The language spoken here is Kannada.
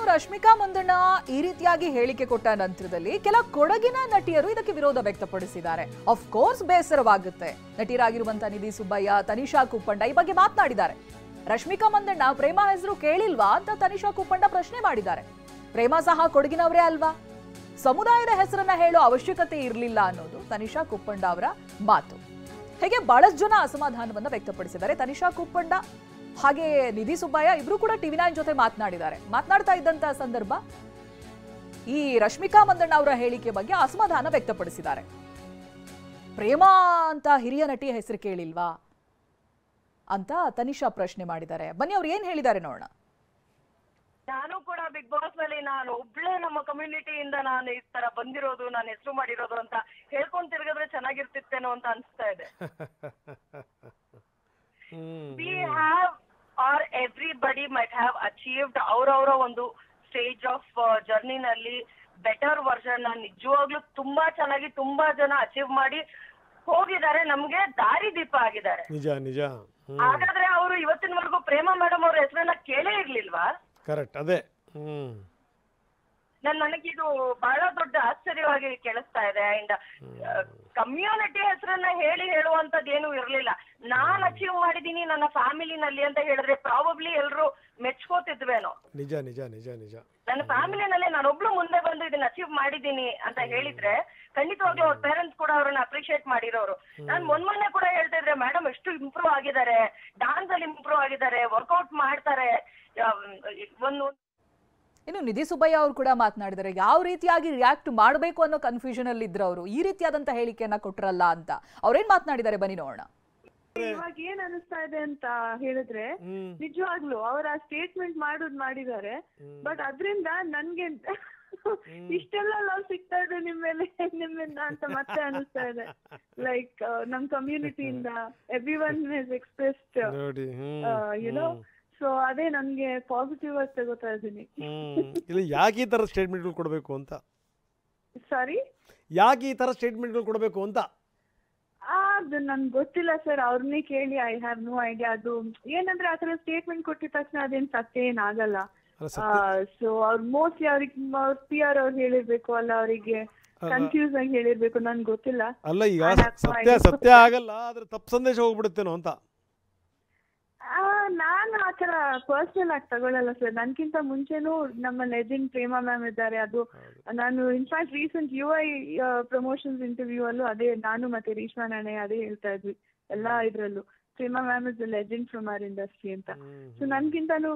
ರಶ್ಮಿಕಾ ಮಂದಣ್ಣ ಈ ರೀತಿಯಾಗಿ ಹೇಳಿಕೆ ಕೊಟ್ಟ ನಂತರದಲ್ಲಿ ಕೆಲ ಕೊಡಗಿನ ನಟಿಯರು ಇದಕ್ಕೆ ವಿರೋಧ ವ್ಯಕ್ತಪಡಿಸಿದ್ದಾರೆ. ಆಫ್ ಕೋರ್ಸ್ ಬೇಸರವಾಗುತ್ತೆ. ನಟಿಯರಾಗಿರುವಂತಹ ನಿಧಿ ಸುಬ್ಬಯ್ಯ, ತನಿಷಾ ಕುಪ್ಪಂಡ ಈ ಬಗ್ಗೆ ಮಾತನಾಡಿದ್ದಾರೆ. ರಶ್ಮಿಕಾ ಮಂದಣ್ಣ ಪ್ರೇಮ ಹೆಸರು ಕೇಳಿಲ್ವಾ ಅಂತ ತನಿಷಾ ಕುಪ್ಪಂಡ ಪ್ರಶ್ನೆ ಮಾಡಿದ್ದಾರೆ. ಪ್ರೇಮ ಸಹ ಕೊಡಗಿನವರೇ ಅಲ್ವಾ? ಸಮುದಾಯದ ಹೆಸರನ್ನ ಹೇಳೋ ಅವಶ್ಯಕತೆ ಇರಲಿಲ್ಲ ಅನ್ನೋದು ತನಿಷಾ ಕುಪ್ಪಂಡ ಅವರ ಮಾತು. ಹೇಗೆ ಬಹಳಷ್ಟು ಜನ ಅಸಮಾಧಾನವನ್ನ ವ್ಯಕ್ತಪಡಿಸಿದ್ದಾರೆ. ತನಿಷಾ ಕುಪ್ಪಂಡ ಹಾಗೆ ನಿಧಿ ಸುಬ್ಬಯ್ಯ ಇಬ್ರು ಕೂಡ ಟಿವಿ9 ಜೊತೆ ಮಾತನಾಡಿದ್ದಾರೆ. ಮಾತನಾಡ್ತಾ ಇದ್ದಂತ ಸಂದರ್ಭ ಈ ರಶ್ಮಿಕಾ ಮಂದಣ್ಣ ಅವರ ಹೇಳಿಕೆ ಬಗ್ಗೆ ಅಸಮಾಧಾನ ವ್ಯಕ್ತಪಡಿಸಿದ್ದಾರೆ. ಪ್ರೇಮ ಅಂತ ಹಿರಿಯ ನಟಿಯ ಹೆಸರು ಕೇಳಿಲ್ವಾ ಅಂತ ತನಿಷಾ ಪ್ರಶ್ನೆ ಮಾಡಿದ್ದಾರೆ. ಬನ್ನಿ ಅವ್ರು ಏನ್ ಹೇಳಿದ್ದಾರೆ ನೋಡೋಣ. ನಾನು ಕೂಡ ಬಿಗ್ ಬಾಸ್ ನಲ್ಲಿ ನಾನು ಒಬ್ಳೆ ನಮ್ಮ ಕಮ್ಯುನಿಟಿಯಿಂದ ನಾನು ಈ ತರ ಬಂದಿರೋದು, ನಾನು ಹೆಸರು ಮಾಡಿರೋದು ಅಂತ ಹೇಳ್ಕೊಂಡ್ ತಿರ್ಗಿದ್ರೆ ಚೆನ್ನಾಗಿರ್ತಿತ್ತೇನೋ ಅಂತ ಅನ್ಸ್ತಾ ಇದೆ. We have are everybody might have achieved ಅವರವರ ಒಂದು ಸ್ಟೇಜ್ ಆಫ್ ಜರ್ನಿನಲ್ಲಿ ಬೆಟರ್ ವರ್ಷನ್ ನಿಜವಾಗ್ಲೂ ತುಂಬಾ ಚೆನ್ನಾಗಿ ತುಂಬಾ ಜನ ಅಚೀವ್ ಮಾಡಿ ಹೋಗಿದ್ದಾರೆ, ನಮ್ಗೆ ದಾರಿ ದೀಪ ಆಗಿದ್ದಾರೆ. ನಿಜ ನಿಜ. ಹಾಗಾದ್ರೆ ಅವರು ಇವತ್ತಿನವರೆಗೂ ಪ್ರೇಮ ಮೇಡಮ್ ಅವ್ರ ಹೆಸರನ್ನ ಕೇಳೇ ಇರ್ಲಿಲ್ವಾ? ಕರೆಕ್ಟ್, ಅದೇ. ನನಗಿದು ಬಹಳ ದೊಡ್ಡ ಆಶ್ಚರ್ಯವಾಗಿ ಕೇಳಿಸ್ತಾ ಇದೆ. ಅಂಡ್ ಕಮ್ಯುನಿಟಿ ಹೆಸರನ್ನ ಹೇಳುವಂತದ್ದು ಏನು ಇರ್ಲಿಲ್ಲ. ನಾನ್ ಅಚೀವ್ ಮಾಡಿದೀನಿ ನನ್ನ ಫ್ಯಾಮಿಲಿನಲ್ಲಿ ಅಂತ ಹೇಳಿದ್ರೆ ಪ್ರಾಬಬ್ಲಿ ಎಲ್ರು ಮೆಚ್ಕೋತಿದ್ವೇನೋ. ನಿಜ ನಿಜ ನಿಜ ನಿಜ. ನನ್ನ ಫ್ಯಾಮಿಲಿನಲ್ಲಿ ನಾನೊಬ್ಳು ಮುಂದೆ ಬಂದು ಇದನ್ನ ಅಚೀವ್ ಮಾಡಿದೀನಿ ಅಂತ ಹೇಳಿದ್ರೆ ಖಂಡಿತವಾಗ್ಲೂ ಅವ್ರ ಪೇರೆಂಟ್ಸ್ ಕೂಡ ಅವ್ರನ್ನ ಅಪ್ರಿಶಿಯೇಟ್ ಮಾಡಿರೋರು. ನಾನ್ ಮೊನ್ನೆ ಕೂಡ ಹೇಳ್ತಾ ಇದ್ರೆ ಮೇಡಮ್ ಎಷ್ಟು ಇಂಪ್ರೂವ್ ಆಗಿದ್ದಾರೆ, ಡಾನ್ಸ್ ಅಲ್ಲಿ ಇಂಪ್ರೂವ್ ಆಗಿದ್ದಾರೆ, ವರ್ಕೌಟ್ ಮಾಡ್ತಾರೆ. ಇನ್ನು ನಿಧಿ ಸುಬ್ಬಯ್ಯ ಅವರು ಕೂಡ ಮಾತನಾಡಿದ್ದಾರೆ. ಯಾವ ರೀತಿಯಾಗಿ ರಿಯಾಕ್ಟ್ ಮಾಡಬೇಕು ಅನ್ನೋ ಕನ್ಫ್ಯೂಷನ್ ಅಲ್ಲಿ ಇದ್ರು ಅವರು, ಈ ರೀತಿಯಾದಂತ ಹೇಳಿಕೆಯನ್ನ ಕೊಟ್ರಲ್ಲ ಅಂತ. ಅವ್ರೇನ್ ಮಾತನಾಡಿದ್ದಾರೆ ಬನ್ನಿ ನೋಡೋಣ. ಇವಾಗ ಏನ್ ಅನಿಸ್ತಾ ಇದೆ ಅಂತ ಹೇಳಿದ್ರೆ ನಿಜವಾಗ್ಲು ಅವ್ರ ಆ ಸ್ಟೇಟ್ಮೆಂಟ್ ಮಾಡಿದ್ದಾರೆ. ಬಟ್ ಅದ್ರಿಂದ ನನ್ಗೆ ಇಷ್ಟೆಲ್ಲ ಲವ್ ಸಿಗ್ತಾ ಇದೆ ನಿಮ್ಮಿಂದ ಅಂತ ಮತ್ತೆ ಅನಿಸ್ತಾ ಇದೆ. ಲೈಕ್ ನಮ್ ಕಮ್ಯುನಿಟಿಯಿಂದ every one has expressed you know. So ಅದೇ ನನ್ಗೆ ಪಾಸಿಟಿವ್ ಆಗಿ ತಗೋತಾ ಇದ್ದೀನಿ. ಇಲ್ಲ, ಯಾಕೆ ಈ ತರ ಸ್ಟೇಟ್ಮೆಂಟ್ಗಳು ಕೊಡಬೇಕು ಅಂತ? ಸಾರಿ, ಯಾಕೆ ಈ ತರ ಸ್ಟೇಟ್ಮೆಂಟ್ಗಳು ಕೊಡಬೇಕು ಅಂತ? ಅದು ನನ್ಗೆ ಗೊತ್ತಿಲ್ಲ ಸರ್, ಅವ್ರನ್ನೇ ಕೇಳಿ. I have no idea. ಅದು ಏನಂದ್ರೆ ಆತರ ಸ್ಟೇಟ್ಮೆಂಟ್ ಕೊಟ್ಟಿದ ತಕ್ಷಣ ಅದೇನ್ ಸತ್ಯ ಏನಾಗಲ್ಲ. ಸೊ ಅವ್ರ ಮೋಸ್ಟ್ಲಿ ಅವ್ರಿಗೆ PR ಅವ್ರು ಹೇಳಿರ್ಬೇಕು, ಅಲ್ಲ ಅವರಿಗೆ ಕನ್ಫ್ಯೂಸ್ ಆಗಿ ಹೇಳಿರ್ಬೇಕು, ನನ್ಗೆ ಗೊತ್ತಿಲ್ಲ. ಅಲ್ಲ, ಈಗ ಸತ್ಯ ಆಗಲ್ಲ, ಆದ್ರೆ ತಪ್ಪು ಸಂದೇಶ ಹೋಗ್ಬಿಡುತ್ತೇನೋ ಅಂತ. ನಾನು ಆತರ ಪರ್ಸನಲ್ ಆಗಿ ತಗೊಳ್ಳಲ್ಲ ಸರ್. ನನ್ಕಿಂತ ಮುಂಚೆನೂ ನಮ್ಮ ಲೆಜೆಂಡ್ ಪ್ರೇಮಾ ಮ್ಯಾಮ್ ಇದ್ದಾರೆ. ಅದು ನಾನು in fact recent UI promotions interview ಅಲ್ಲೂ ಅದೇ ನಾನು ಮತ್ತೆ ರೇಷ್ಮಾ ನಾಣೆ ಅದೇ ಹೇಳ್ತಾ ಇದ್ವಿ ಎಲ್ಲಾ ಇದ್ರಲ್ಲೂ. Prema ma'am is the legend from our industry ಅಂತ. ಸೊ ನನ್ಗಿಂತಾನು